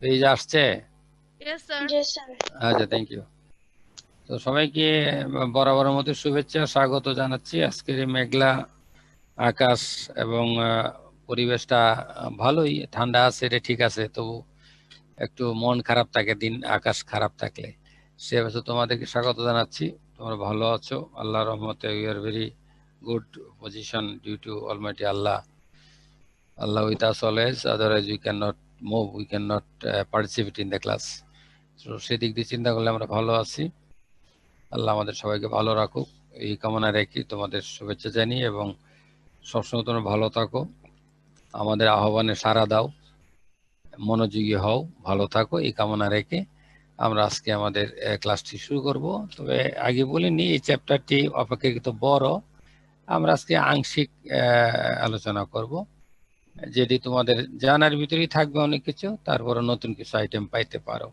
Page আসছে? Yes, sir. Yes, sir. আচ্ছা, thank you. তো সবাইকে বরাবরের মতো শুভেচ্ছা স্বাগত জানাচ্ছি। আজকের এই মেঘলা আকাশ এবং পরিবেশটা ভালোই, ঠান্ডা আছে, এটা ঠিক আছে, তবু একটু মন খারাপ থাকে দিন আকাশ খারাপ থাকলে। সে অবশ্য তোমাদেরকে স্বাগত জানাচ্ছি। তোমরা ভালো আছো, আল্লাহর রহমতে we are very good position due to almighty Allah. Allah with us always, otherwise we cannot move, we cannot participate in the class. So সেদিক দিয়ে চিন্তা করলে আমরা ভালো আছি। আল্লাহ আমাদের সবাইকে ভালো রাখুক, এই কামনা রেখে তোমাদের শুভেচ্ছা জানিয়ে এবং সবসময় তোমরা ভালো থাকো, আমাদের আহ্বানে সাড়া দাও, মনোযোগী হও, ভালো থাকো, এই কামনা রেখে আমরা আজকে আমাদের ক্লাসটি শুরু করব। তবে আগে বলিনি, এই চ্যাপ্টারটি অপেক্ষাকৃত বড়, আমরা আজকে আংশিক আলোচনা করব, যেটি তোমাদের জানার ভিতরেই থাকবে অনেক কিছু, তারপরে নতুন কিছু আইটেম পাইতে পারো।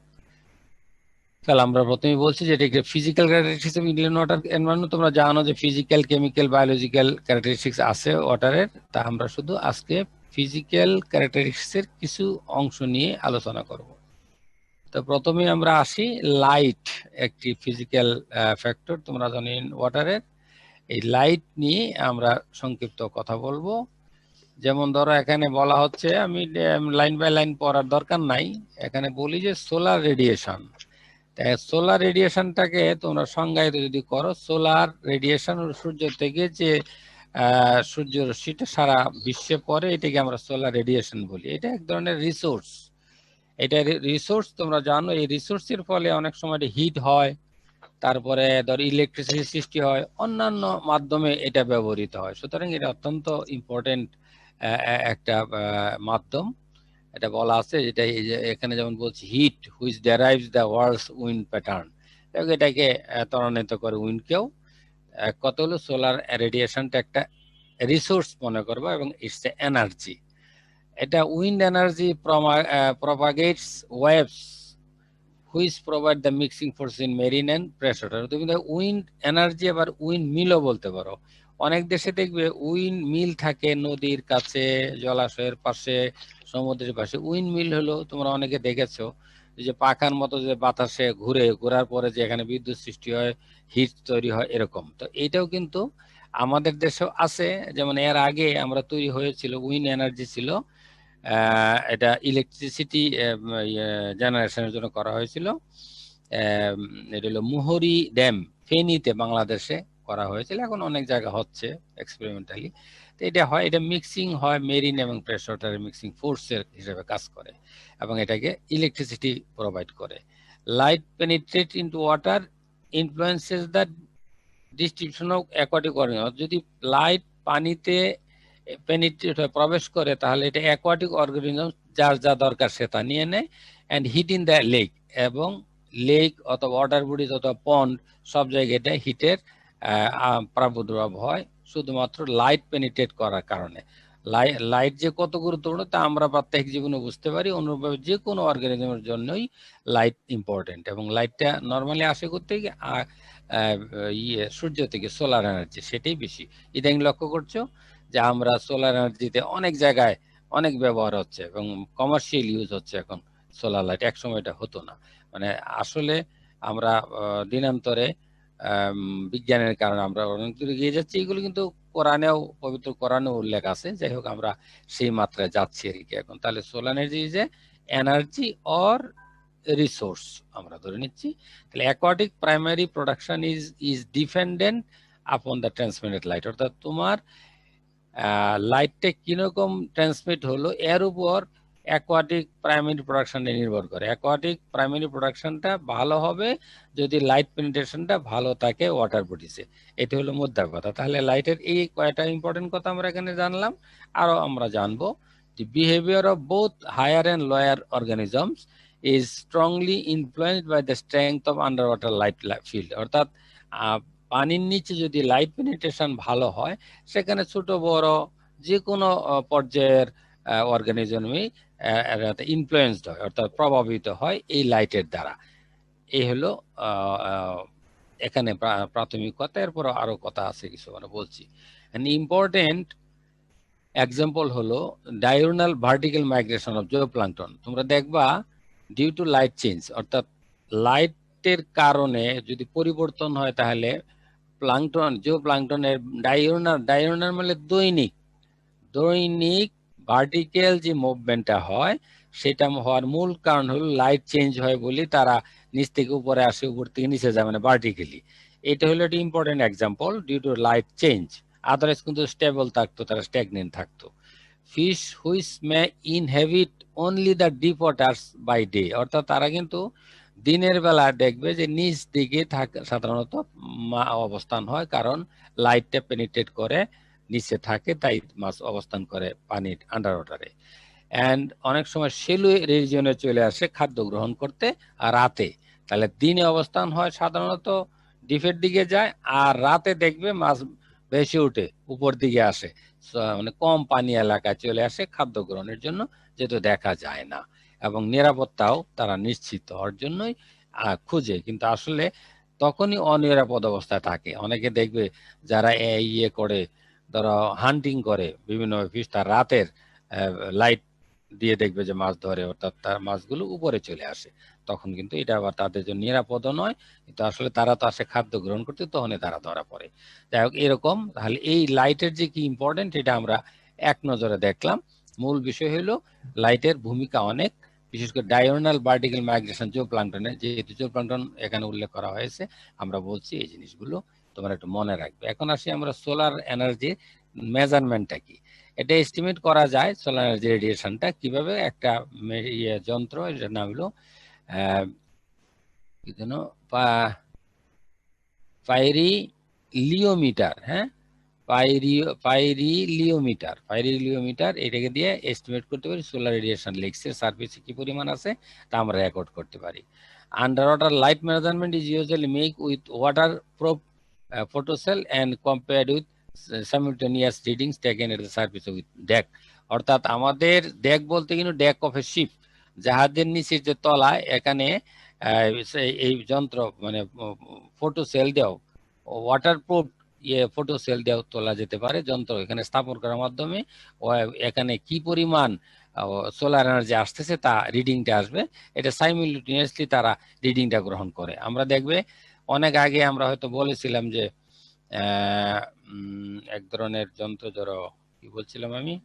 তাহলে আমরা প্রথমে বলছি যে এটা physical characteristics of inland water environment. তোমরা জানো যে ফিজিক্যাল, কেমিক্যাল, বায়োলজিক্যাল ক্যারেক্টারিস্টিক্স আছে ওয়াটারের। তা আমরা শুধু আজকে ফিজিক্যাল ক্যারেক্টারিস্টিক্সের কিছু অংশ নিয়ে আলোচনা করব। তো প্রথমে আমরা আসি, লাইট একটি ফিজিক্যাল ফ্যাক্টর, তোমরা জানো ওয়াটারের। এই লাইট নিয়ে আমরা সংক্ষিপ্ত কথা বলবো। যেমন ধরো এখানে বলা হচ্ছে, আমি লাইন বাই লাইন পড়ার দরকার নাই, এখানে বলি যে সোলার রেডিয়েশন। সোলার রেডিয়েশনটাকে তোমরা সংজ্ঞায়িত যদি করো, সোলার রেডিয়েশন সূর্য থেকে যে সূর্য রশ্মিটা সারা বিশ্বে পড়ে, এটাকে আমরা সোলার রেডিয়েশন বলি। এটা এক ধরনের রিসোর্স। এটা রিসোর্স, তোমরা জানো এই রিসোর্সের ফলে অনেক সময় হিট হয়, তারপরে ধর ইলেকট্রিসিটি সৃষ্টি হয়, অন্যান্য মাধ্যমে এটা ব্যবহৃত হয়। সুতরাং এটা অত্যন্ত ইম্পর্টেন্ট একটা মাধ্যম। এটা বলা আছে, যেটা এখানে যেমন বলছি, heat which derives the world's wind pattern, এটাকে ত্বরান্বিত করে উইন্ডকেও। কত হলো, সোলার রেডিয়েশনটা একটা রিসোর্স মনে করবো, এবং ইটস এ এনার্জি। এটা wind energy propagates waves which provide the mixing force in marine and pressure. তুমি উইন্ড এনার্জি আবার উইন্ড মিলও বলতে পারো। অনেক দেশে দেখবে উইন্ড মিল থাকে নদীর কাছে, জলাশয়ের পাশে, সমুদ্রের পাশে। উইন্ড মিল হলো, তোমরা অনেকে দেখেছো যে পাখার মতো যে বাতাসে ঘোরার পরে যে এখানে বিদ্যুৎ সৃষ্টি হয়, হিট তৈরি হয়, এরকম। তো এইটাও কিন্তু আমাদের দেশেও আছে। যেমন এর আগে আমরা তৈরি হয়েছিল, উইন্ড এনার্জি ছিল, এটা ইলেকট্রিসিটি জেনারেশনের জন্য করা হয়েছিল। এটা হলো মুহুরী ড্যাম, ফেনীতে, বাংলাদেশে করা হয়েছিল। এখন অনেক জায়গা হচ্ছে এক্সপেরিমেন্টালি। তো এটা হয়, এটা মিক্সিং হয় মেরিন এবং ফ্রেশ ওয়াটারের মিক্সিং ফোর্সের হিসেবে কাজ করে, এবং এটাকে ইলেকট্রিসিটি প্রোভাইড করে। Light penetrate into water influences the distribution of aquatic organism. যদি লাইট পানিতে পেনিট্রেট হয়ে প্রবেশ করে, তাহলে এটা অ্যাকোয়াটিক অর্গানিজম যার যা দরকার সে তা নিয়ে নেয়, and hit in the lake, এবং লেক অথবা ওয়াটার বডিজ অথবা পন্ড, সব জায়গায় হিটের প্রাদুর্ভাব হয় শুধুমাত্র লাইট পেনিট্রেট করার কারণে। লাইট যে কত গুরুত্বপূর্ণ তা আমরা প্রত্যেক জীবনে বুঝতে পারি। অনুরূপভাবে যে কোনো অর্গানিজমের জন্যই লাইট ইম্পর্টেন্ট, এবং লাইটটা নর্মালি আসে করতে সূর্য থেকে, সোলার এনার্জি, সেটাই বেশি। ইদানিং লক্ষ্য করছো যে আমরা সোলার এনার্জিতে অনেক জায়গায় অনেক ব্যবহার হচ্ছে, এবং কমার্শিয়াল ইউজ হচ্ছে এখন সোলার লাইট। এক সময় এটা হতো না। মানে আসলে আমরা দিনান্তরে বিজ্ঞানের কারণে আমরা অনেক দূরে গিয়ে যাচ্ছি। এগুলো কিন্তু কোরআনেও, পবিত্র কোরআনেও উল্লেখ আছে। যাই হোক, আমরা সেই মাত্রায় যাচ্ছি আর কি এখন। তাহলে solar energy is a energy or resource আমরা ধরে নিচ্ছি। তাহলে aquatic primary production is dependent upon the transmitted light. অর্থাৎ তোমার লাইটটা কিরকম ট্রান্সমিট হলো এর উপর অ্যাকোয়াটিক প্রাইমারি প্রোডাকশনে নির্ভর করে। অ্যাকোয়াটিক প্রাইমারি প্রোডাকশনটা ভালো হবে যদি লাইট পেনিট্রেশনটা ভালো থাকে ওয়াটার বডিতে। এটি হলো মুদ্রা কথা। তাহলে লাইটের এই কয়টা ইম্পর্টেন্ট কথা আমরা এখানে জানলাম। আরো আমরা জানবো the behavior of both higher and lower organisms is strongly influenced by the strength of underwater light field। অর্থাৎ পানির নিচে যদি লাইট পেনিট্রেশন ভালো হয়, সেখানে ছোট বড় যে কোনো পর্যায়ের অর্গানিজমই ইনফ্লুয়েন্সড হয়, অর্থাৎ প্রভাবিত হয় এই লাইটের দ্বারা। এই হলো এখানে প্রাথমিক কথা। এরপর আরো কথা আছে কিছু, আমরা বলছি। ইম্পর্টেন্ট এক্সাম্পল হলো ডায়গোনাল ভার্টিক্যাল মাইগ্রেশন অফ জুওপ্লাঙ্কটন। তোমরা দেখবা ডিউ টু লাইট চেঞ্জ, অর্থাৎ লাইটের কারণে যদি পরিবর্তন হয় তাহলে প্লাঙ্কটন, যে প্লাঙ্কটনের ডায়ুরনাল মানে দৈনিক ভার্টিক্যাল যে মুভমেন্টটা হয় সেটা হওয়ার মূল কারণ হলো লাইট চেঞ্জ হয় বলে তারা নিচ থেকে উপরে আসে, উপর থেকে নিচে যায়, মানে ভার্টিক্যালি। এটা হলো একটা important example, due to light change. Otherwise কিন্তু স্টেবল থাকতো, তারা স্ট্যাগনেন্ট থাকতো। Fish which may inhabit only the deep waters by day, অর্থাৎ তারা কিন্তু দিনের বেলা দেখবে যে নিচ দিকে সাধারণত অবস্থান হয়, কারণ লাইটটা পেনিট্রেট করে নিচে থাকে, তাই মাছ অবস্থান করে পানির আন্ডার ওয়াটারে। অ্যান্ড অনেক সময় সেলু রিজিয়নে চলে আসে খাদ্য গ্রহণ করতে আর রাতে। তাহলে দিনে অবস্থান হয় সাধারণত ডিপের দিকে যায়, আর রাতে দেখবে মাছ ভেসে উঠে উপর দিকে আসে, মানে কম পানি এলাকায় চলে আসে খাদ্য গ্রহণের জন্য, যেহেতু দেখা যায় না, এবং নিরাপত্তাও তারা নিশ্চিত হওয়ার জন্যই খুঁজে। কিন্তু আসলে তখনই অনিরাপদ অবস্থায় থাকে। অনেকে দেখবে যারা ইয়ে করে, ধরো হান্টিং করে বিভিন্ন ফিশ, তার রাতের লাইট দিয়ে দেখবে যে মাছ ধরে, অর্থাৎ তার মাছগুলো উপরে চলে আসে। তখন কিন্তু এটা আবার তাদের জন্য নিরাপদও নয়, কিন্তু আসলে তারা তো আসে খাদ্য গ্রহণ করতে, তখনই তারা ধরা পড়ে। যাই হোক, এরকম। তাহলে এই লাইটের যে কি ইম্পর্টেন্ট এটা আমরা এক নজরে দেখলাম। মূল বিষয় হলো লাইটের ভূমিকা অনেক, বিশেষ করে ডায়গোনাল ভার্টিক্যাল মাইগ্রেশন জুওপ্লাঙ্কটনে, যেহেতু জুওপ্লাঙ্কটন এখানে উল্লেখ করা হয়েছে, আমরা বলছি এই জিনিসগুলো তোমরা একটু মনে রাখবে। এখন আসি আমরা সোলার এনার্জির মেজারমেন্টটা কি, এটা এস্টিমেট করা যায় সোলার এনার্জি রেডিয়েশনটা কিভাবে। একটা যন্ত্র, এটার নাম হলো কি যেন, পাইরিলিওমিটার। হ্যাঁ, পাইরিলিওমিটার, এটাকে দিয়ে এস্টিমেট করতে পারি সোলার রেডিয়েশন লেক্সের সার্ফেসে কি পরিমাণ আছে তা আমরা রেকর্ড করতে পারি। Under water light measurement is usually make with water probe photocell and compared with simultaneous readings taken at the surface with deck, অর্থাৎ আমাদের ডেক বলতে কিন্তু ডেক অফ এ শিপ, জাহাজের নিচের যে তলায়, এখানে এই যন্ত্র মানে ফটোসেল দেও, ওয়াটার প্রুফ ফটোসেল দেও তোলা যেতে পারে যন্ত্র, এখানে স্থাপন করার মাধ্যমে এখানে কি পরিমাণ সোলার এনার্জি আসতেছে তা রিডিংটা আসবে। এটা সাইমিলটেনিয়াসলি তারা রিডিংটা গ্রহণ করে। আমরা দেখবে অনেক আগে আমরা হয়তো বলেছিলাম যে এক ধরনের যন্ত্র, ধরো কি বলছিলাম আমি,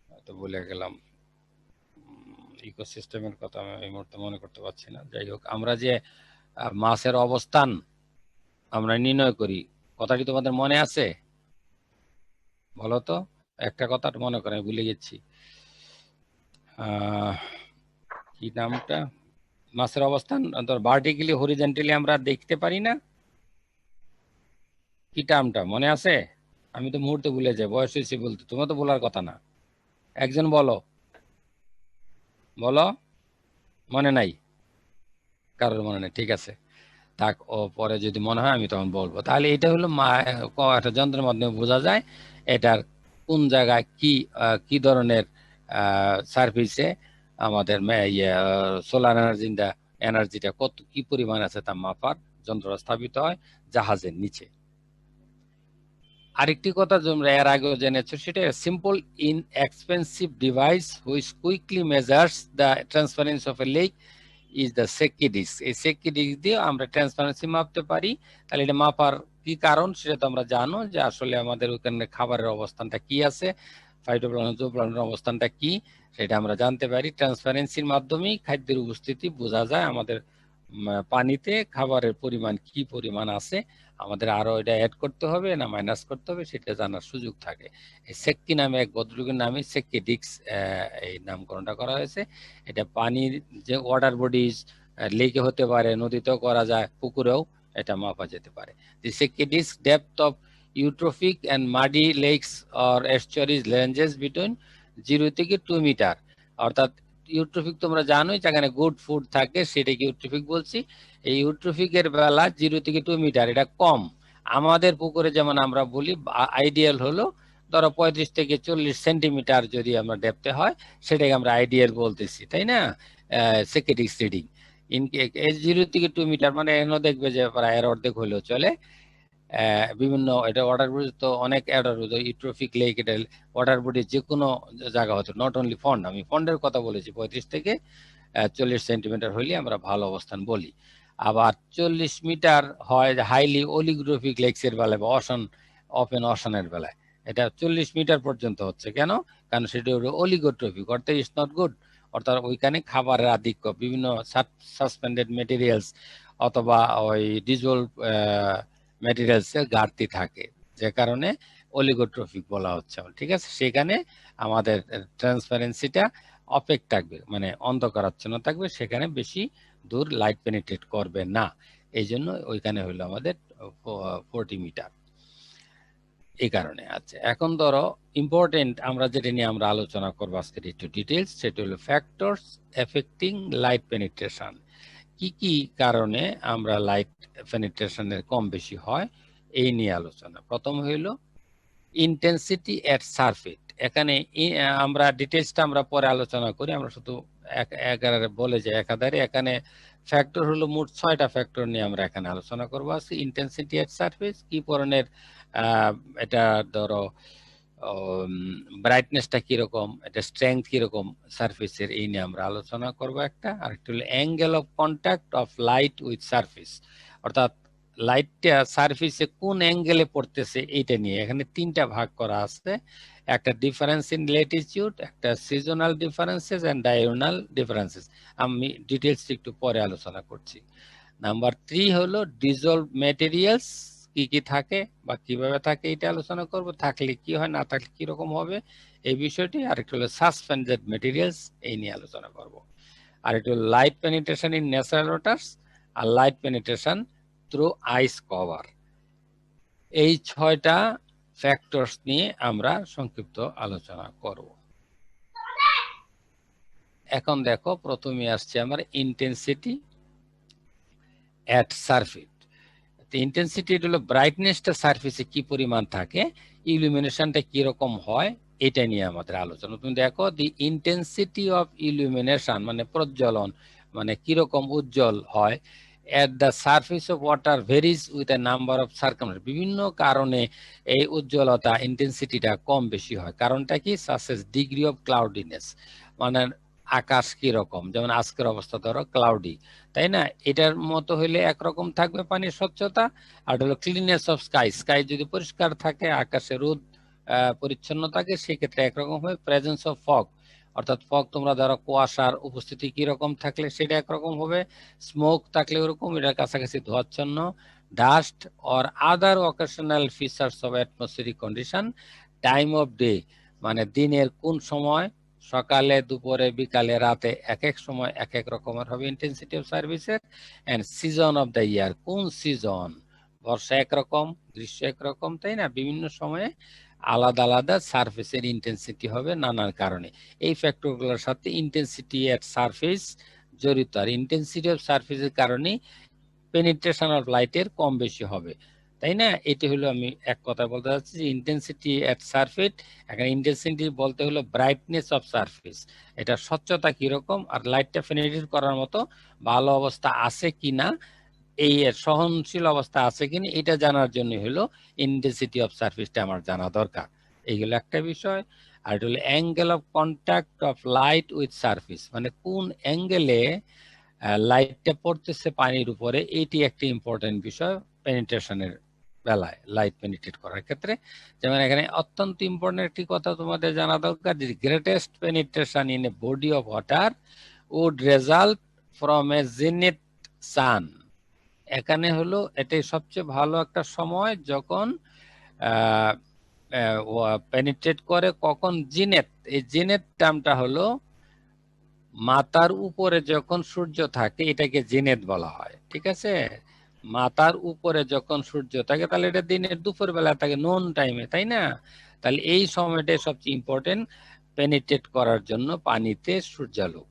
হয়তো বলে গেলাম, ইকোসিস্টেমের কথা আমি এই মুহূর্তে মনে করতে পারছি না। যাই হোক, আমরা যে মাছের অবস্থান আমরা নির্ণয় করি, কথাটি তোমাদের মনে আছে? বলো তো, একটা কথা মনে করে, আমি ভুলে গেছি কি নামটা, মাছের অবস্থান ভার্টিক্যালি হরিজন্টালি আমরা দেখতে পারি না, কি টার্মটা মনে আছে? আমি তো মুহূর্তে ভুলে যাই, বয়স হয়েছে বলতে। তোমার তো বলার কথা না, একজন বলো, বলো। মনে নাই? কারোর মনে নেই, ঠিক আছে, থাক, ও পরে যদি মনে হয় আমি তখন বলবো। তাহলে এটা হলো একটা যন্ত্রের মাধ্যমে বোঝা যায় এটার কোন জায়গায় কি ধরনের সার্ভিসে আমাদের সোলার এনার্জিটা কত কি পরিমাণ আছে তা মাপার যন্ত্রটা স্থাপিত হয় জাহাজের নিচে। আরেকটি কথা তোমরা এর আগেও জেনেছো, সেটা simple inexpensive device which quickly measures the transparency of a lake is the সেকি ডিস্ক। এই সেকি ডিস্ক দিয়ে আমরা ট্রান্সপারেন্সি মাপতে পারি। তাহলে এটা মাপার কি কারণ সেটা তো আমরা জানো, যে আসলে আমাদের ওখানে খাবারের অবস্থানটা কি আছে, ফাইটোপ্লাঙ্কটনের অবস্থানটা কি, সেটা আমরা জানতে পারি। ট্রান্সপারেন্সির মাধ্যমেই খাদ্যের উপস্থিতি বোঝা যায়, আমাদের পানিতে খাবারের পরিমাণ কি পরিমাণ আছে, আমাদের আরো এটা অ্যাড করতে হবে না মাইনাস করতে হবে সেটা জানার সুযোগ থাকে। এই সেক্কি নামে এক ভদ্রলোকের নামে সেক্কি ডিস্ক এই নামকরণটা করা হয়েছে। এটা পানির যে ওয়াটার বডিজ, লেকে হতে পারে, নদীতেও করা যায়, পুকুরেও এটা মাপা যেতে পারে। The Secchi disk depth of eutrophic and muddy lakes or estuaries ranges between 0 থেকে 2 মিটার। অর্থাৎ ইউট্রোফিক তোমরা জানোই, যেখানে গুড ফুড থাকে সেটাকে ইউট্রোফিক বলছি। এই ইউট্রোফিকের বেলা 0 থেকে 2 মিটার, এটা কম। আমাদের পুকুরে যেমন আমরা বলি আইডিয়াল হলো ধরো 35 থেকে 40 সেন্টিমিটার যদি আমরা ডেপথে হয়, সেটাকে আমরা আইডিয়াল বলতেছি, তাই না? সেকেন্ডিক রিডিং ইন 0 থেকে 2 মিটার, মানে এখানেও দেখবে যে প্রায় এর অর্ধেক হলেও চলে। বিভিন্ন এটা ওয়াটার বডি তো অনেক অ্যাডার ইউট্রোফিক লেক, এটা ওয়াটার বডি যে কোনো জায়গা হতো, নট অনলি ফন্ড। আমি ফন্ডের কথা বলেছি, 35 থেকে 40 সেন্টিমিটার হইলে আমরা ভালো অবস্থান বলি। আবার 40 মিটার হয় হাইলি অলিগোট্রফিক লেকসের বেলায় বা ওপেন অশানের বেলায়। এটা 40 মিটার পর্যন্ত হচ্ছে কেন? কারণ সেটা হলো অলিগোট্রফিক, অর্থাৎ ইটস নট গুড, অর্থাৎ ওইখানে খাবারের আধিক্য, বিভিন্ন সাসপেন্ডেড মেটেরিয়ালস অথবা ওই ডিজলভ মেটেরিয়ালসের ঘাটতি থাকে, যে কারণে অলিগোট্রফিক বলা হচ্ছে। ঠিক আছে, সেখানে আমাদের ট্রান্সপারেন্সিটা অপেক থাকবে, মানে অন্ধকারাচ্ছন্ন থাকবে, সেখানে বেশি দূর লাইট পেনিট্রেট করবে না। এই জন্য ওইখানে হলো আমাদের 40 মিটার, এই কারণে। আচ্ছা, এখন ধরো ইম্পর্টেন্ট আমরা যেটা নিয়ে আমরা আলোচনা করবো আজকের একটু ডিটেলস, সেটা হলো ফ্যাক্টরস এফেক্টিং লাইট পেনিট্রেশন। কি কি কারণে আমরা লাইট পেনিট্রেশনের কম বেশি হয় এই নিয়ে আলোচনা। প্রথম হইল ইন্টেন্সিটি এট সারফেস। এখানে আমরা ডিটেলসটা আমরা পরে আলোচনা করি, আমরা শুধু একাধারে বলে যাই একাধারে। এখানে ফ্যাক্টর হলো মোট 6টা ফ্যাক্টর নিয়ে আমরা এখানে আলোচনা করবো। আছে ইন্টেন্সিটি এট সারফেস, কি ধরনের এটা ধরো ব্রাইটনেসটা কিরকম, এটা স্ট্রেংথ কিরকম সারফেসের, এই নিয়ে আমরা আলোচনা করব একটা। আর একটা হলো angle of contact of light with surface, অর্থাৎ লাইটটা সারফেসে কোন অ্যাঙ্গেলে পড়তেছে এইটা নিয়ে। এখানে 3টা ভাগ করা আছে, একটা ডিফারেন্স ইন ল্যাটিটিউড, একটা সিজনাল ডিফারেন্সেস এন্ড ডায়োনাল ডিফারেন্সেস। আমি ডিটেইলস একটু পরে আলোচনা করছি। নাম্বার 3 হলো ডিজলভ ম্যাটেরিয়ালস, কি কি থাকে বা কিভাবে থাকে এটা আলোচনা করব, থাকলে কি হয়, না থাকলে কি রকম হবে এই বিষয়টি। আর একটা হলো সাসপেন্ডেড ম্যাটেরিয়ালস, এই নিয়ে আলোচনা করব। আর একটা হলো light penetration in natural waters, আর light penetration through ice cover. এই 6টা ফ্যাক্টরস নিয়ে আমরা সংক্ষিপ্ত আলোচনা করব। এখন দেখো, প্রথমে আসছে আমার ইন্টেন্সিটি এট সারফেস। ইন্টেন্সিটি হলো ব্রাইটনেসটা সারফেসে কি পরিমাণ থাকে, ইলুমিনেশনটা কি রকম হয়, এটা নিয়ে আমাদের আলোচনা। তুমি দেখো, দি ইন্টেন্সিটি অফ ইলুমিনেশন মানে প্রজ্বলন, মানে কিরকম উজ্জ্বল হয় এট the surface of water varies with a number of circumstance. বিভিন্ন কারণে এই উজ্জ্বলতা ইন্টেন্সিটিটা কম বেশি হয়। কারণটা কি? সাসেস ডিগ্রি অফ ক্লাউডিনেস, মানে আকাশ কিরকম, যেমন আজকের অবস্থা ধরো ক্লাউডি, তাই না? এটার মতো হইলে একরকম থাকবে পানির স্বচ্ছতা। আর হলো ক্লিননেস অফ স্কাই, স্কাই যদি পরিষ্কার থাকে, আকাশে রোদ পরিচ্ছন্ন থাকে, সেক্ষেত্রে একরকম হবে। প্রেজেন্স অফ ফগ, অর্থাৎ ফগ তোমরা ধরো কুয়াশার উপস্থিতি কিরকম থাকলে সেটা একরকম হবে। স্মোক থাকলে ওরকম, এটার কাছাকাছি ধোয়াচ্ছন্ন। Dust or other occasional features of atmospheric condition. Time of day, মানে দিনের কোন সময়, সকালে, দুপুরে, বিকালে, রাতে, এক এক সময় এক এক রকমের হবে ইন্টেন্সিটি অফ সার্ভিসের। And season of the year, কোন সিজন, বর্ষা একরকম, গ্রীষ্ম একরকম, তাই না? বিভিন্ন সময়ে আলাদা আলাদা সারফেসের ইন্টেন্সিটি হবে নানান কারণে। এই ফ্যাক্টরগুলোর সাথে ইন্টেন্সিটি এট সারফেস জড়িত। আর ইন্টেন্সিটি অফ সারফেসের কারণে পেনিট্রেশন অফ লাইটের কম বেশি হবে, তাই না? এটি হলো আমি এক কথা বলতে চাচ্ছি যে ইন্টেন্সিটি এট সারফেস। এখানে ইন্টেন্সিটি বলতে হলো ব্রাইটনেস অফ সারফেস, এটা স্বচ্ছতা কিরকম, আর লাইটটা পেনিট্রেট করার মতো ভালো অবস্থা আছে কিনা, এই সহনশীল অবস্থা আছে কিনা, এটা জানার জন্য হলো ইন্টেন্সিটি অফ সারফেসটা আমার জানা দরকার। এইগুলো একটা বিষয়। আর এটা হলো angle of contact of light with surface, মানে কোন অ্যাঙ্গেলে লাইটটা পড়তেছে পানির উপরে, এটি একটি ইম্পর্টেন্ট বিষয় পেনিট্রেশনের বেলায়, লাইট পেনিট্রেট করার ক্ষেত্রে। যেমন এখানে অত্যন্ত ইম্পর্টেন্ট একটি কথা তোমাদের জানা দরকার, যে greatest penetration in a body of water would result from a zenith sun. এখানে হলো এটাই সবচেয়ে ভালো একটা সময় যখন পেনিট্রেট করে, কখন? জিনেত। এই জিনেত টার্মটা হলো মাথার উপরে যখন সূর্য থাকে, এটাকে জিনেত বলা হয়, ঠিক আছে? মাথার উপরে যখন সূর্য থাকে, তাহলে এটা দিনের দুপুর বেলা থাকে, নোন টাইমে, তাই না? তাহলে এই সময়টা সবচেয়ে ইম্পর্টেন্ট পেনিট্রেট করার জন্য পানিতে সূর্যালোক।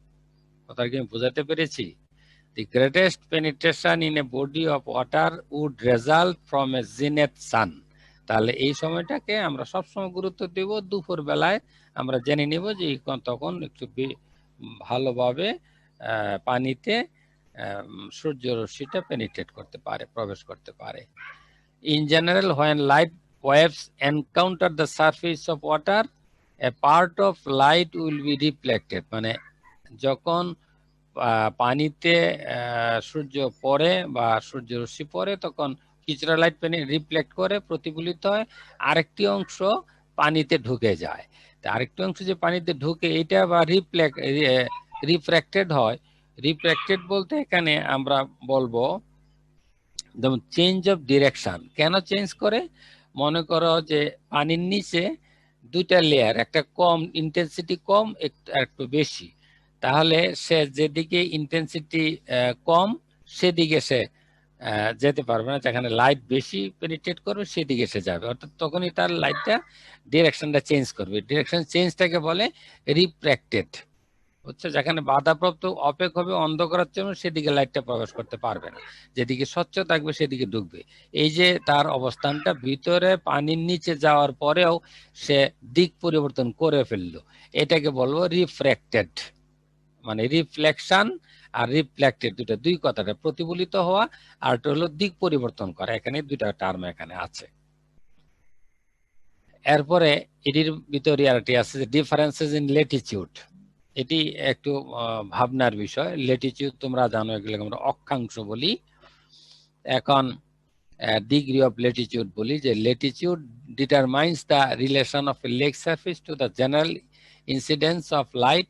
কথা কি আমি বোঝাতে পেরেছি? The greatest penetration in a body of water would result from a zenith sun. তাহলে এই সময়টাকে আমরা সবসময় গুরুত্ব দেব। দুপুর বেলায় আমরা জেনে নিব যে তখন একটু ভালোভাবে পানিতে সূর্য রশ্মিটা পেনিট্রেট করতে পারে, প্রবেশ করতে পারে। In general, when light waves encounter the surface of water, a part of light will be reflected. মানে যখন পানিতে সূর্য পড়ে বা সূর্য রশ্মি পড়ে তখন কিছুটা লাইট পানি রিফ্লেক্ট করে, প্রতিফলিত হয়, আরেকটি অংশ পানিতে ঢুকে যায়। আরেকটি অংশ যে পানিতে ঢুকে এটা বা রিফ্র্যাক্টেড হয়। রিফ্র্যাক্টেড বলতে এখানে আমরা বলবো যেমন চেঞ্জ অফ ডিরেকশন। কেন চেঞ্জ করে? মনে করো যে পানির নিচে দুইটা লেয়ার, একটা কম ইন্টেন্সিটি কম, একটু বেশি, তাহলে সে যেদিকে ইন্টেন্সিটি কম সেদিকে সে যেতে পারবে না, যেখানে লাইট বেশি পেনিট্রেট করবে সেদিকে সে যাবে, অর্থাৎ তখনই তার লাইটটা ডিরেকশনটা চেঞ্জ করবে। ডিরেকশন চেঞ্জটাকে বলে রিফ্র্যাক্টেড। হচ্ছে যেখানে বাধাপ্রাপ্ত অপেক হবে অন্ধকারের জন্য সেদিকে লাইটটা প্রবেশ করতে পারবে না, যেদিকে স্বচ্ছ থাকবে সেদিকে ঢুকবে। এই যে তার অবস্থানটা ভিতরে পানির নিচে যাওয়ার পরেও সে দিক পরিবর্তন করে ফেললো, এটাকে বলবো রিফ্র্যাক্টেড। মানে রিফ্লেকশন আর রিফ্লেক্টেড দুটো দুই কথাটা, প্রতিফলিত হওয়া আর হলো দিক পরিবর্তন করা, এখানে দুইটা টার্ম এখানে আছে। এরপরে এটির ভিতরে আরেকটি আছে যে ডিফারেন্সেস ইন ল্যাটিটিউড। এটি একটু ভাবনার বিষয়। ল্যাটিটিউড তোমরা জানো, এগুলো আমরা অক্ষাংশ বলি। এখন ডিগ্রি অফ ল্যাটিটিউড বলি, যে Latitude determines the relation of lake surface to the general incidence of light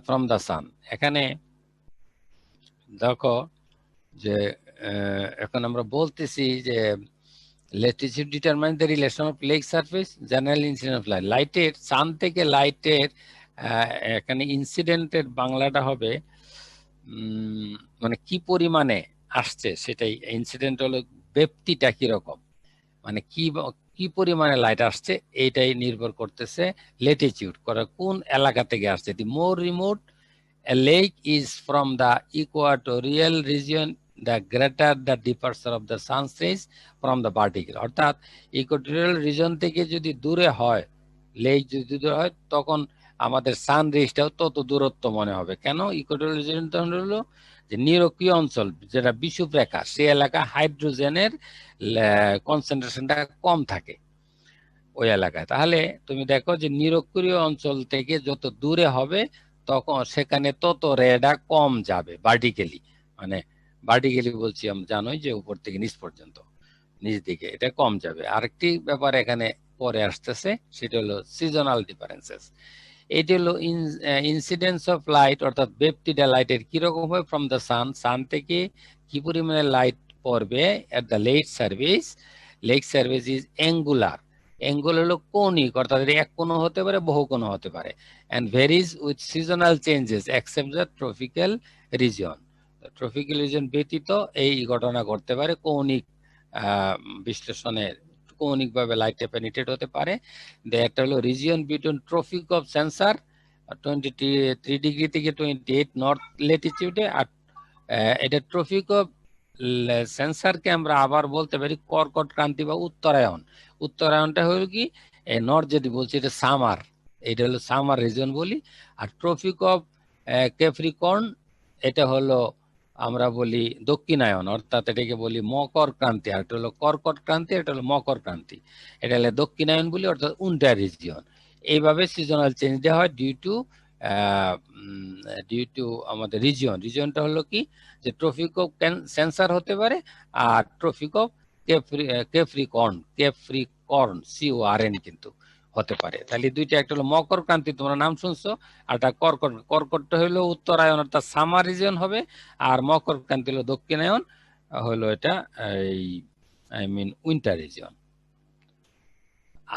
from the sun. এখানে দেখো যে এখন আমরা বলতেছি যে Latitude determines the relation of lake surface general incidence of light. লাইটের সান থেকে লাইটের এখানে ইনসিডেন্টের বাংলাটা হবে মানে কি পরিমাণে আসছে সেটাই। ইনসিডেন্ট হলো ব্যাপ্তিটা কিরকম, মানে কি পরিমাণে লাইট আসছে এইটাই নির্ভর করতেছে ল্যাটিটিউড, কোন এলাকা থেকে আসছে। দি মোর remote a lake is from the equatorial region, the greater the departure of the sun's rays from the vertical। অর্থাৎ ইকুয়েটোরিয়াল রিজন থেকে যদি দূরে হয়, লেক যদি দূরে হয়, তখন আমাদের সান রেজটাও তত দূরত্ব মনে হবে। কেন? ইকুয়েটোরিয়াল রিজন হলো যে নিরক্ষীয় অঞ্চল, যেটা বিষুবরেখা, সেই এলাকা হাইড্রোজেনের কনসেন্ট্রেশনটা কম থাকে ওই এলাকায়। তাহলে তুমি দেখো যে নিরক্ষীয় অঞ্চল থেকে যত দূরে হবে তখন সেখানে তত রেডা কম যাবে ভার্টিক্যালি। মানে ভার্টিক্যালি বলছি, আমরা জানোই যে উপর থেকে নিচ পর্যন্ত, নিচ দিকে এটা কম যাবে। আরেকটি ব্যাপার এখানে পরে আসতেছে, সেটা হলো সিজনাল ডিফারেন্সেস। এটি হলো ইনসিডেন্স অফ লাইট, অর্থাৎ ব্যাপ্তিটা লাইটের কিরকম হয় ফ্রম দ্য সান, সান থেকে কি পরিমাণে লাইট পড়বে at the lake surface. Lake surface is angular. Angle হলো কৌণিক, অর্থাৎ এক কোণ হতে পারে, বহু কোণ হতে পারে, and varies with seasonal changes except the tropical region। Tropical reason ব্যতীত এই ঘটনা ঘটতে পারে, কৌণিক বিশ্লেষণে কৌণিকভাবে লাইটে পেনিট্রেট হতে পারে। একটা হলো region between tropic of Cancer 23 degree থেকে 28 নর্থ ল্যাটিটিউডে, আর এটা ট্রপিক অফ সেন্সারকে আমরা আবার বলতে পারি কর্কট ক্রান্তি বা উত্তরায়ণ। উত্তরায়ণটা হলো কি নর্থ, যেটি বলছি এটা সামার, এটা হলো সামার রিজন বলি। আর ট্রপিক অফ ক্যাপ্রিকর্ন এটা হলো আমরা বলি দক্ষিণায়ন, অর্থাৎ এটাকে বলি মকর ক্রান্তি। আর এটা হলো কর্কট ক্রান্তি, এটা হলো মকর ক্রান্তি, এটা হলো দক্ষিণায়ন বলি, অর্থাৎ উইন্টার রিজিয়ন। এইভাবে সিজনাল চেঞ্জ দেওয়া হয় ডিউ টু আমাদের রিজিয়নটা হলো কি যে ট্রপিক অফ সেন্সার হতে পারে আর ট্রপিক অফ ক্যাপ্রিকর্ন CORN কিন্তু হতে পারে। তাহলে দুইটা, একটা হলো মকর ক্রান্তি, তোমরা নাম শুনছো, আর একটা কর্কট। কর্কটটা হলো উত্তরায়ণ অর্থাৎ সামার রিজিয়ন হবে, আর মকর ক্রান্তি হলো দক্ষিণায়ন, হলো এটা উইন্টার রিজিয়ন।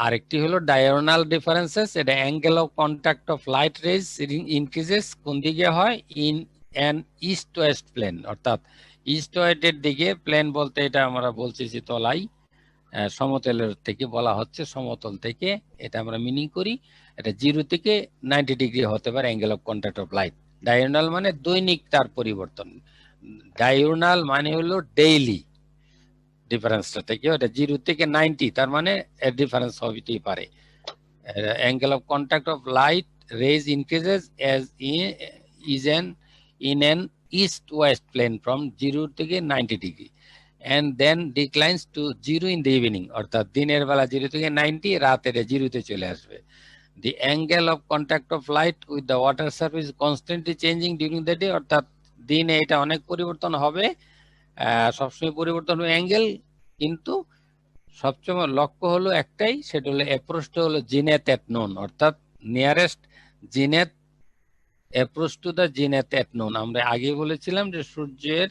আরেকটি হলো ডায়াগোনাল ডিফারেন্সেস। এটা angle of contact of light rays increases কোন দিকে হয়? In an east west plane, অর্থাৎ ইস্ট ওয়েস্টের দিকে। প্লেন বলতে এটা আমরা বলছি যে তলাই, সমতলের থেকে বলা হচ্ছে, সমতল থেকে এটা আমরা মিনিং করি। এটা 0 থেকে 90 ডিগ্রি হতে পারে angle of contact of light. Diagonal মানে দৈনিক তার পরিবর্তন, ডায়াগোনাল মানে হলো ডেইলি ডিফারেন্সটা থেকে, এটা 0 থেকে 90, তার মানে এর ডিফারেন্স হতেই পারে। Angle of contact of light rays increases as in an east west plane from 0 থেকে 90 degree. and then declines to 0 in the evening, অর্থাৎ দিনের বেলা 0 থেকে 90, রাতের 0 তে চলে আসবে। The angle of contact of light with the water surface is constantly changing during the day, অর্থাৎ দিনে এটা অনেক পরিবর্তন হবে, সবসময় পরিবর্তন হবে অ্যাঙ্গেল, কিন্তু সবচেয়ে লক্ষ্য হলো একটাই, সেটা হলো অ্যাপ্রোচ হলো জিনেথ এট নোন, অর্থাৎ nearest zenith, approach to the zenith at noon. আমরা আগে বলেছিলাম যে সূর্যের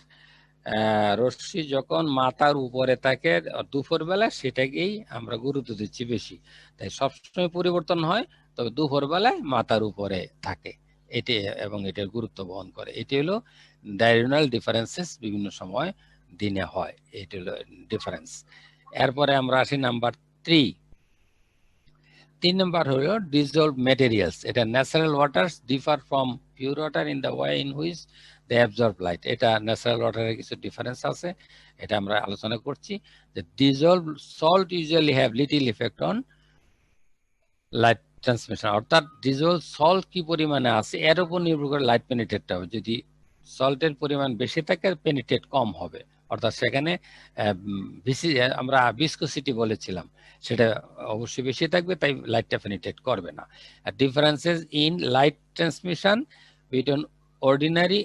রশ্মি যখন মাথার উপরে থাকে দুপুর বেলা, সেটাকেই আমরা গুরুত্ব দিচ্ছি বেশি, তাই সবসময় পরিবর্তন হয়, তবে দুপুর বেলায় মাথার উপরে থাকে এটি, এবং এটার গুরুত্ব বহন করে। এটি হলো ডায়রেনাল ডিফারেন্সেস, বিভিন্ন সময় দিনে হয়, এটি হলো ডিফারেন্স। এরপরে আমরা আসি নাম্বার 3। 3 নম্বর হলো ডিজলভড ম্যাটেরিয়ালস। এটা natural waters differ from pure water in the way in which they absorb light. এটা ন্যাচারাল ওয়াটারের কিছু ডিফারেন্স আছে, এটা আমরা আলোচনা করছি। যে dissolved salt usually have little effect on light transmission, অর্থাৎ ডিজলভ সল্ট কি পরিমাণে আছে এর উপর নির্ভর করে লাইট পেনিট্রেটটা হবে। যদি সল্টের পরিমাণ বেশি থাকে, পেনিট্রেট কম হবে, অর্থাৎ সেখানে আমরা ভিসকোসিটি বলেছিলাম, সেটা অবশ্যই বেশি থাকবে, তাই লাইটটা পেনিট্রেট করবে না। Differences in light transmission between ordinary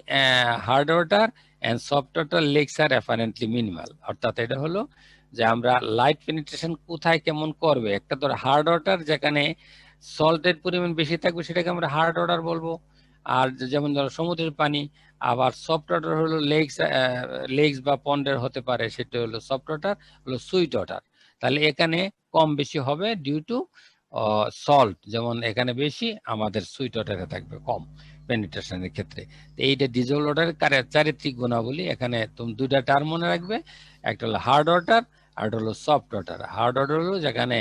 hard water and soft water lakes are apparently minimal, অর্থাৎ এটা হলো যে আমরা লাইট পেনিট্রেশন কোথায় কেমন করবে। একটা ধর হার্ড ওয়াটার, যেখানে সল্টের পরিমাণ বেশি থাকবে, সেটাকে আমরা হার্ড ওয়াটার বলবো। আর যেমন ধরো সমুদ্রের পানি। আবার সফট ওয়াটার হলো লেকস বা পন্ডের হতে পারে, সেটা হলো সফট ওয়াটার, হলো সুইট ওয়াটার। তাহলে এখানে কম বেশি হবে ডিউ টু সল্ট, যেমন এখানে বেশি, আমাদের সুইট ওয়াটারে থাকবে কম পেনিট্রেশনের ক্ষেত্রে। এইটা ডিজল ওয়াটারের চারিত্রিক গুণাবলী। এখানে তুমি দুইটা টার্ম মনে রাখবে, একটা হলো হার্ড ওয়াটার আর একটা হলো সফট ওয়াটার। হার্ড ওয়াটার হলো যেখানে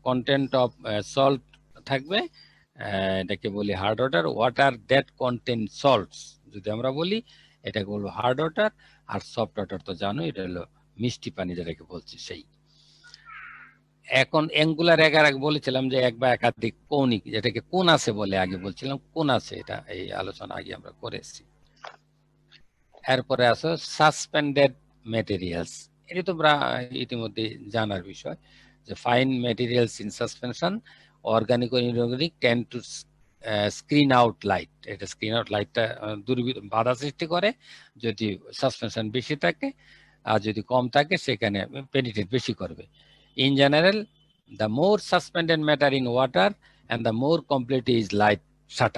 কন্টেন্ট অফ সল্ট থাকবে, এটাকে বলি hard water. Water that contain salts যদি আমরা বলি, এটাকে বলবো হার্ড ওয়াটার। আর সফট ওয়াটার তো জানো, এটা হলো মিষ্টি পানি যেটাকে বলছি সেই। এখন অ্যাঙ্গুলার আগে বলেছিলাম যে এক বা একাধিক কৌণিক, যেটাকে কোণ আছে বলে আগে বলছিলাম, কোণ আছে, এটা এই আলোচনা আগে আমরা করেছি। এরপরে আছে সাসপেন্ডেড ম্যাটেরিয়ালস। এটি তোমরা ইতিমধ্যে জানার বিষয়, যে fine materials in suspension, organic ও inorganic, tend to screen out light. এটা স্ক্রিন আউট লাইটটা বাধা সৃষ্টি করে যদি সাসপেনশন বেশি থাকে, আর যদি কম থাকে সেখানে পেনিট্রেট বেশি করবে। In general, the more suspended matter in water and the more completely is light shut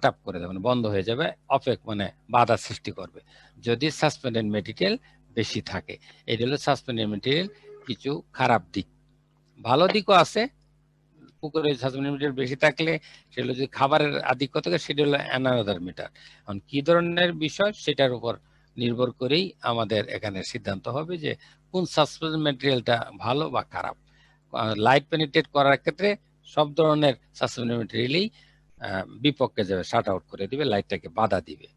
up করে দেবে, মানে বন্ধ হয়ে যাবে, মানে বাধা সৃষ্টি করবে যদি সাসপেন্ডেড মেটেরিয়াল বেশি থাকে। এটা হলো সাসপেন্ডেড মেটেরিয়াল কিছু খারাপ দিক। ভালো দিকও আছে, পুকুরে সাসপেন্ডেড মেটেরিয়াল বেশি থাকলে, সেগুলো যদি খাবারের আধিক্য থাকে, সেটা হলো অ্যানাদার মিটার। এখন কি ধরনের বিষয়, সেটার উপর নির্ভর করেই আমাদের এখানে সিদ্ধান্ত হবে যে কোন সাসপেন্ডেড ম্যাটেরিয়ালটা ভালো বা খারাপ। লাইট পেনিট্রেট করার ক্ষেত্রে সব ধরনের সাসপেন্ডেড ম্যাটেরিয়ালই বিপক্ষে যাবে, শাট আউট করে দিবে, লাইটটাকে বাধা দিবে।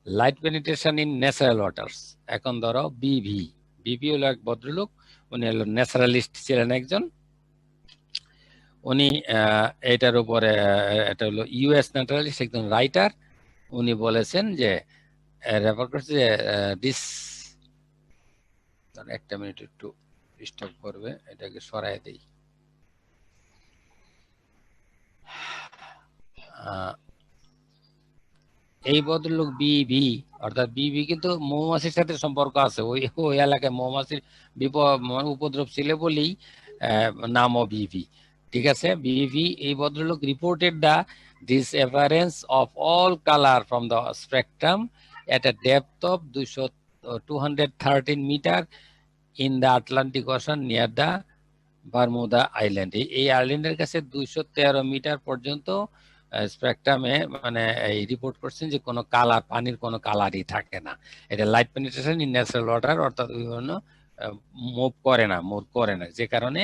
Light penetration in natural waters. এখন ধরো বিভি হলো এক ভদ্রলোক, উনি হলো ন্যাচারালিস্ট ছিলেন একজন। উনি এটার উপরে, এটা হলো ইউএস ন্যাচারালিস্ট, একজন রাইটার। উনি বলেছেন যে রেফার করছে যে দিস, একটা মিনিট একটু ডিস্টার্ব করবে, এটাকে সরাই দেই। এই ভদ্রলোক বিভি, অর্থাৎ বিভি কিন্তু মৌমাছির সাথে সম্পর্ক আছে, ওই এলাকায় মৌমাছির উপদ্রব ছিল বলেই নামও বিভি। ঠিক আছে, বিভি এই ভদ্রলোক reported the disappearance of all color from the spectrum at a depth of 213 meter in the Atlantic Ocean near the Bermuda island. এই আইল্যান্ডের কাছে 213 মিটার পর্যন্ত স্পেকট্রামে মানে এই রিপোর্ট করছেন যে কোনো কালার, পানির কোনো কালারই থাকে না। এটা light penetration in natural water, অর্থাৎ বিভিন্ন মুভ করে না, যে কারণে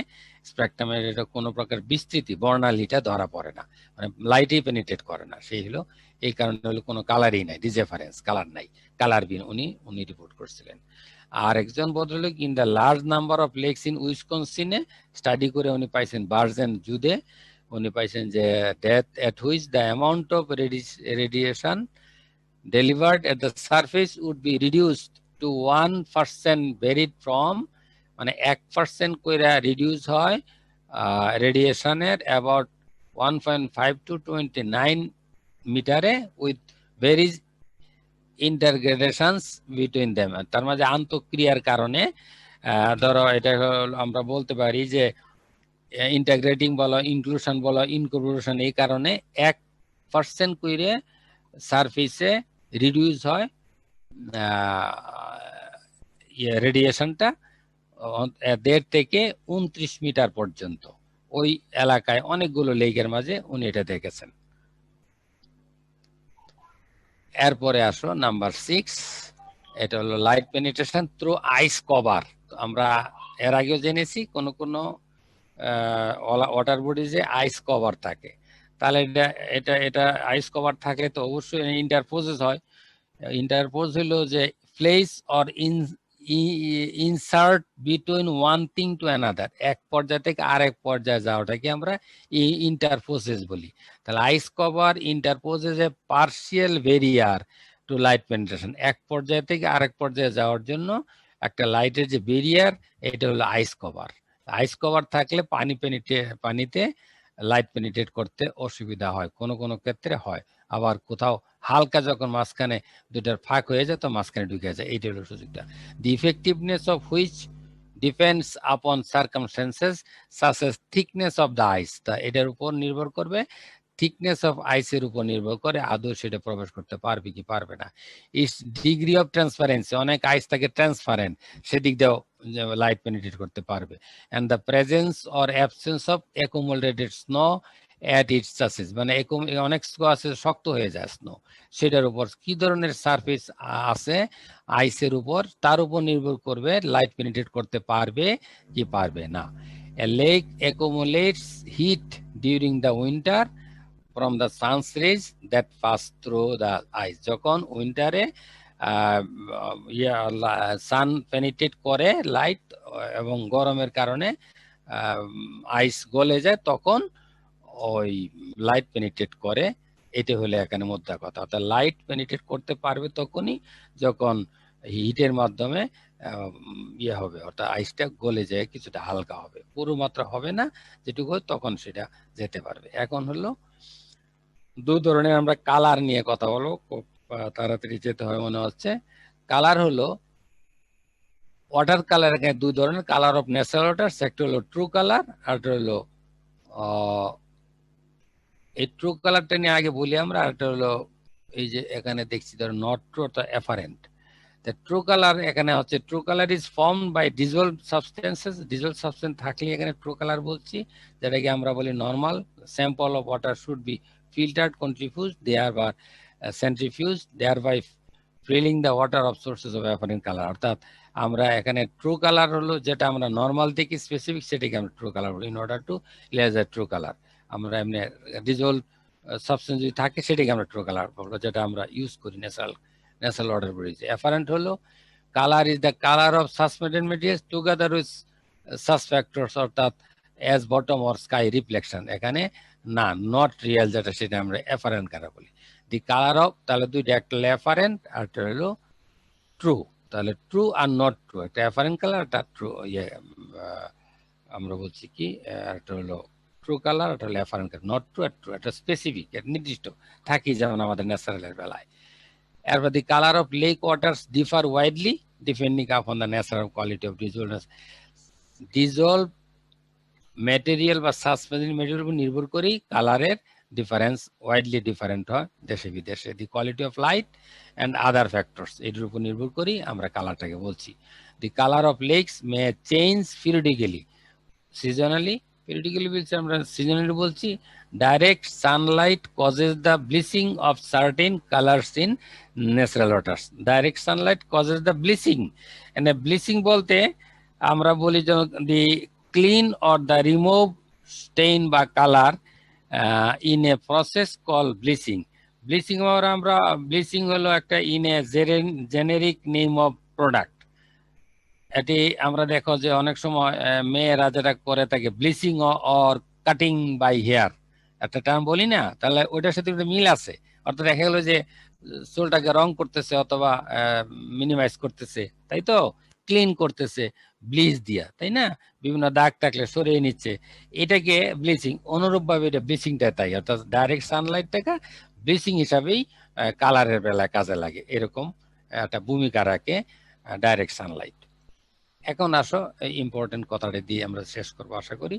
স্পেকট্রামের এটা কোনো প্রকার বিস্তৃতি, বর্ণালীটা ধরা পড়ে না, মানে লাইটই পেনিট্রেট করে না। সেই হলো এই কারণে হলো কোনো কালারই নাই, ডিফারেন্স কালার নাই, কালার বিন উনি রিপোর্ট করছিলেন। আর একজন ভদ্রলোক in the large number of lakes in উইসকনসিনে স্টাডি করে উনি পাইছেন ভার্জেন জুদে, উনি পাইছেন যে ডেথ at which the amount of radiation delivered at the surface would be reduced to 1% varied from, মানে 1% কইরা রিডিউস হয় রেডিয়েশনের অ্যাবাউট 1.5 to 29 মিটারে উইথ ভেরিজ ইন্টারগ্রেডেশনস বিটুইন দেম। তার মাঝে আন্তঃক্রিয়ার কারণে ধরো এটা আমরা বলতে পারি যে ইন্টাগ্রেটিং বলো, ইনক্লুশন বলো, ইনকর্পোরেশন, এই কারণে 1% কইরে সারফেসে রিডিউস হয় রেডিয়েশনটা 1.5 থেকে 29 মিটার পর্যন্ত। ওই এলাকায় অনেকগুলো লেকের মাঝে উনি এটা দেখেছেন। এরপরে আসো নাম্বার 6, এটা হলো light penetration through ice cover. আমরা এর আগেও জেনেছি কোন কোন ওয়াটার বডিজে আইস কভার থাকে, তাহলে এটা এটা আইস কভার থাকলে তো অবশ্যই ইন্টারপোজেস হয়। ইন্টারপোজ হলো যে place or insert between one thing to another, এক পর্যায় থেকে আরেক পর্যায়ে যাওয়াটাকে আমরা ইন্টারপোজেস বলি। তাহলে আইস কভার ইন্টারপোজেস এ পার্শিয়াল ভেরিয়ার টু লাইট পেনিট্রেশন, এক পর্যায় থেকে আরেক পর্যায়ে যাওয়ার জন্য একটা লাইটের যে বেরিয়ার, এটা হলো আইস কভার। আইস কভার থাকলে পানিতে লাইট পেনিট্রেট করতে অসুবিধা হয়, কোনো কোনো ক্ষেত্রে হয়, আবার কোথাও হালকা যখন মাঝখানে দুটার ফাঁক হয়ে যায় তো মাঝখানে ঢুকে যায়, এইটা হলো সুযোগটা। The effectiveness of which depends upon circumstances such as thickness of the ice, তা এটার উপর নির্ভর করবে, থিকনেস অফ আইসের উপর নির্ভর করে আদৌ সেটা প্রবেশ করতে পারবে কি পারবে না। ইটস ডিগ্রি অফ ট্রান্সপারেন্সি, অনেক আইস থাকে ট্রান্সপারেন্ট, সেদিক দিয়েও লাইট পেনিট্রেট করতে পারবে। And the presence or absence of accumulated snow at it's surface, মানে অনেক স্নো আছে শক্ত হয়ে যায় স্নো, সেটার উপর কি ধরনের সারফেস আছে আইসের উপর, তার উপর নির্ভর করবে লাইট পেনিট্রেট করতে পারবে কি পারবে না। A lake accumulates heat during the winter from the sun's rays that pass through the ice, যখন উইন্টারে সান পেনিট্রেট করে লাইট এবং গরমের কারণে আইস গলে যায়, তখন ওই লাইট পেনিট্রেট করে, এটা হলে এখানে মোদ্দা কথা। অর্থাৎ লাইট পেনিট্রেট করতে পারবে তখনই যখন হিটের মাধ্যমে হবে, অর্থাৎ আইসটা গলে যায়, কিছুটা হালকা হবে, পুরো মাত্রা হবে না, যেটুকু তখন সেটা যেতে পারবে। এখন হলো দুই ধরনের আমরা কালার নিয়ে কথা বলবো, খুব তাড়াতাড়ি যেতে হয় মনে হচ্ছে। কালার হলো ওয়াটার কালার, এখানে দুই ধরনের কালার অফ ন্যাচারাল ওয়াটার, একটা হলো ট্রু কালার আর একটা হলো এই ট্রু কালারটা নিয়ে আগে বলি আমরা, আর একটা হলো এই যে এখানে দেখছি ধরো নট ট্রু অর্থাৎ অ্যাপারেন্ট। ট্রু কালার এখানে হচ্ছে true colour is formed by dissolve substances, dissolve substance থাকলে এখানে ট্রু কালার বলছি, যেটাকে আমরা বলি normal sample of water should be filtered, centrifuged, centrifuged, thereby filling the water of sources of apparent color। অর্থাৎ আমরা এখানে ট্রু কালার হলো যেটা আমরা নর্মাল থেকে স্পেসিফিক, সেটাকে আমরা ট্রু কালার বলি। In order to realize the true colour, আমরা এমনি ডিজলভ সাবস্টেন্স যদি থাকে সেটাকে আমরা ট্রু কালার বলবো, যেটা আমরা ইউজ করি ন্যাচারাল ওয়াটার বডিতে। অ্যাপারেন্ট হলো colour is the colour of suspended materials together with such factors, অর্থাৎ as bottom or sky reflection, এখানে না নট রিয়েল যেটা, সেটা আমরা অ্যাপারেন্ট কালার বলি। দি কালার অফ, তাহলে দুইটা, একটা অ্যাপারেন্ট আর একটা হলো ট্রু। তাহলে ট্রু আর নট ট্রু, একটা অ্যাপারেন্ট কালার, একটা ট্রু, আমরা বলছি কি একটা হলো ট্রু কালার, একটা হলো অ্যাপারেন্ট কালার। নট ট্রু আর ট্রু, একটা স্পেসিফিক, একটা নির্দিষ্ট থাকি, যেমন আমাদের ন্যাচারালের বেলায়। এরপর the colour of lake waters differ widely depending upon the natural quality of dissolve material বা সাসপেন্ডেড ম্যাটেরিয়াল উপর নির্ভর করেই কালারের ডিফারেন্স ওয়াইডলি ডিফারেন্ট হয় দেশে বিদেশে। The quality of light and other factors, এটির উপর নির্ভর করেই আমরা কালারটাকে বলছি। The colour of lakes may change periodically, seasonally, periodically বলছি আমরা সিজনালি বলছি। Direct sunlight causes the bleaching of certain colours in natural waters. Direct sunlight causes the bleaching, and bleaching বলতে আমরা বলি যে the clean or the remove stain বা color in a process called bleaching. Bleaching আমরা bleaching হলো একটা in a generic name of product. এটি আমরা দেখো যে অনেক সময় মেয়েরা যেটা করে থাকে bleaching or cutting by hair, একটা টার্ম বলি না, তাহলে ওইটার সাথে একটা মিল আছে। অর্থাৎ দেখা গেল যে চুলটাকে রং করতেছে অথবা মিনিমাইজ করতেছে, তাই তো, ক্লিন করতেছে ব্লিচ দিয়া, তাই না, বিভিন্ন দাগ থাকলে সরিয়ে নিচ্ছে, এটাকে ব্লিচিং। অনুরূপ ভাবে এটা ব্লিচিংটা তাই, অর্থাৎ ডাইরেক্ট সানলাইটটাকে ব্লিচিং হিসাবেই কালারের বেলায় কাজে লাগে, এরকম একটা ভূমিকা রাখে ডাইরেক্ট সানলাইট। এখন আসো ইম্পর্টেন্ট কথাটা দিয়ে আমরা শেষ করবো আশা করি।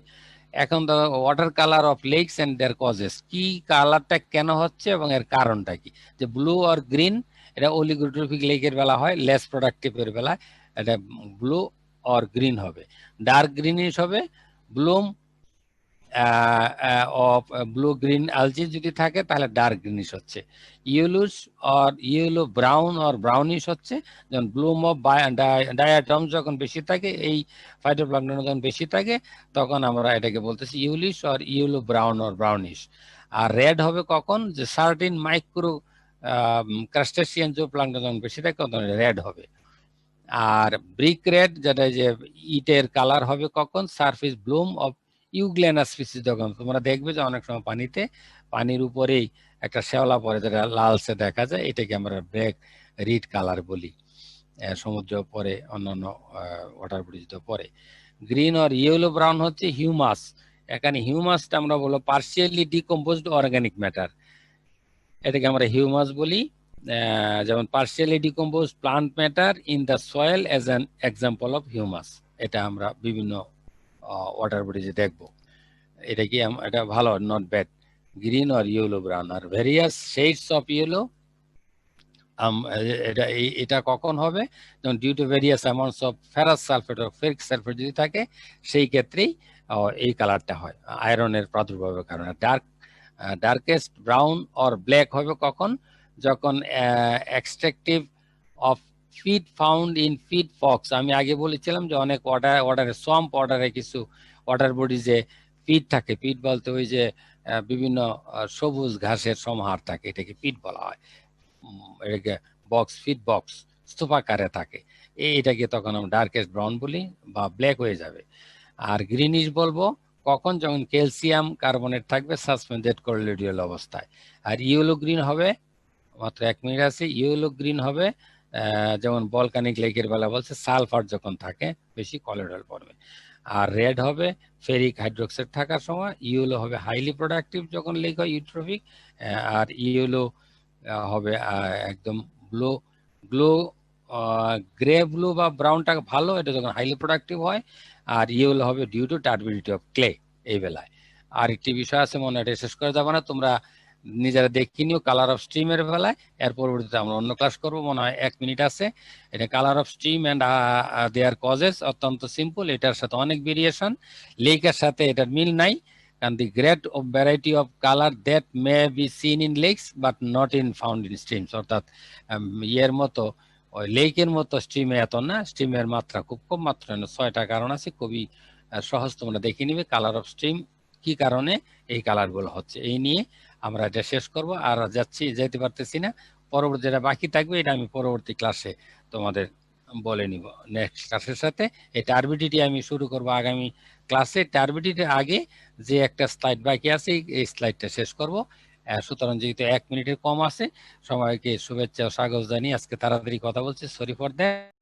এখন তো water colour of lakes and their causes, কি কালারটা কেন হচ্ছে এবং এর কারণটা কি। যে ব্লু আর গ্রিন, এটা অলিগোট্রপিক লেকের বেলা হয়, লেস প্রোডাক্টিভের বেলা এটা ব্লু আর গ্রিন হবে। ডার্ক গ্রিনিশ হবে bloom of blue green algae যদি থাকে তাহলে ডার্ক গ্রিনিশ হচ্ছে। Yellows or yellow brown or brownish হচ্ছে, যখন ব্লুম অফ ডায়াটম যখন বেশি থাকে, এই ফাইটোপ্লাঙ্কটন যখন বেশি থাকে, তখন আমরা এটাকে বলতেছি yellowish or yellow brown or brownish. আর রেড হবে কখন, যে সার্টিন মাইক্রো ক্রাস্টেসিয়ান যে প্লাঙ্কটন যখন বেশি থাকে তখন রেড হবে। আর ব্রিক রেড, যেটা যে ইটের কালার হবে কখন, surface Bloom of euglena species, যখন তোমরা দেখবে যে অনেক সময় পানির উপরেই একটা শ্যাওলা পরে যেটা লালচে দেখা যায়, এটাকে আমরা ব্ল্যাক রিড কালার বলি, সমুদ্র পরে অন্যান্য ওয়াটার বডিজ পরে। গ্রিন আর ইয়েলো ব্রাউন হচ্ছে হিউমাস। এখানে হিউমাসটা আমরা বলবো পার্সিয়ালি ডিকম্পোজড অর্গানিক ম্যাটার, এটাকে আমরা হিউমাস বলি। যেমন partially decompose plant matter in the soil as an example of humus, এটা আমরা বিভিন্ন ওয়াটার বডিজে দেখবো। এটা কি এটা ভালো, নট ব্যাড। গ্রিন আর ইয়েলো ব্রাউন আর ভেরিয়াস শেডস অফ ইয়েলো, এটা কখন হবে, যেমন due to various amounts of ferrous sulphate ও ফেরিক সালফেট যদি থাকে, সেই ক্ষেত্রেই এই কালারটা হয় আয়রনের প্রাদুর্ভাবের কারণে। ডার্কেস্ট ব্রাউন অর ব্ল্যাক হবে কখন, যখন extractive of peat found in peat bogs. আমি আগে বলেছিলাম যে অনেক ওয়াটারে সোয়াম্প ওয়াটারে কিছু ওয়াটার বডিজে ফিড থাকে, ফিড বলতে ওই যে বিভিন্ন সবুজ ঘাসের সমাহার থাকে, এটাকে ফিড বলা হয়। এটাকে বক্স, ফিড বক্স স্তূপাকারে থাকে, এটাকে তখন আমরা ডার্কেস্ট ব্রাউন বলি বা ব্ল্যাক হয়ে যাবে। আর গ্রিনিশ বলবো কখন, যখন ক্যালসিয়াম কার্বনেট থাকবে সাসপেন্ডেড কলোয়েডিয়াল অবস্থায়। আর ইয়েলো গ্রিন হবে, মাত্র 1 মিনিট আছে, ইয়েলো গ্রিন হবে যেমন ভলকানিক লেকের বেলা বলছে সালফার যখন থাকে বেশি কলোয়েডাল ফর্মে। আর রেড হবে ফেরিক হাইড্রোক্সাইড থাকার সময়। ইয়েলো হবে হাইলি প্রোডাক্টিভ যখন লেক হয় ইউট্রোফিক। আর ইয়েলো হবে একদম ব্লু ব্লু গ্রে ব্লু বা ব্রাউনটা ভালো, এটা যখন হাইলি প্রোডাক্টিভ হয়। আর ইয়েলো হবে due to turbidity of clay এই বেলায়। আর একটি বিষয় আছে মনে, এটা শেষ করে যাবো না, তোমরা নিজেরা দেখি নিও কালার অফ স্ট্রিমের বেলায়। এর পরবর্তীতে আমরা অন্য ক্লাস করবো, মনে হয় 1 মিনিট আছে। এটা colour of stream and their causes, অত্যন্ত সিম্পল, এটার সাথে অনেক ভেরিয়েশন, লেকের সাথে এটার মিল নাই। and the great variety of color that may be seen in lakes but not in found in streams, অর্থাৎ ইয়ের মতো ওই লেকের মতো স্ট্রিমে এত না, স্ট্রিমের মাত্রা খুব কম, মাত্র 6টা কারণ আছে, খুবই সহজ, তোমরা দেখে নিবে কালার অফ স্ট্রিম কি কারণে এই কালারগুলো হচ্ছে। এই নিয়ে আমরা এটা শেষ করব, আর যেতে পারতেছি না, পরবর্তী যেটা বাকি থাকবে এটা আমি পরবর্তী ক্লাসে তোমাদের বলে নিব নেক্সট ক্লাসের সাথে। এই টার্বিডিটি আমি শুরু করব আগামী ক্লাসে। টার্বিডিটির আগে যে একটা স্লাইড বাকি আছে এই স্লাইডটা শেষ করব। সুতরাং যেহেতু 1 মিনিটের কম আছে, সবাইকে শুভেচ্ছা ও স্বাগত জানিয়ে আজকে তাড়াতাড়ি কথা বলছি, সরি ফর দ্যাট।